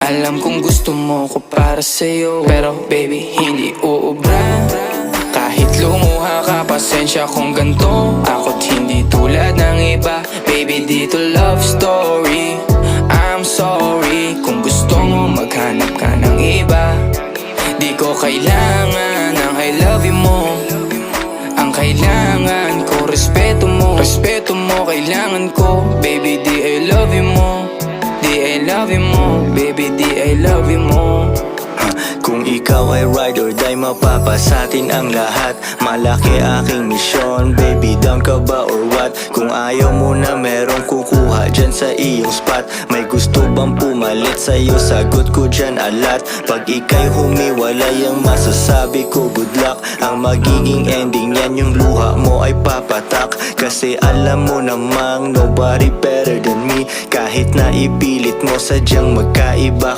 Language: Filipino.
Alam kong gusto mo ko para sa'yo, pero baby hindi uubra. Kahit lumuha ka, pasensya kung ganto. Ako't hindi tulad ng iba. Baby, dito love story. I'm sorry kung gusto mo maghanap ka ng iba. Di ko kailangan ng I love you mo. Ang kailangan ko, respeto mo. Respeto mo, kailangan ko. Baby, di I love you mo. Di I love you mo. Baby, di I love you mo. Kung ikaw ay ride or die, mapapasatin ang lahat. Malaki aking misyon, baby, down ka ba or what? Kung ayaw mo na merong kukuha dyan sa iyong spot. May gusto bang pumalit sa'yo? Sagot ko dyan alat. Pag ika'y humiwalay, ang masasabi ko good luck. Ang magiging ending yan, yung luha mo ay papatak. Kasi alam mo namang nobody better than me. Kahit na ipilit mo, sadyang magkaiba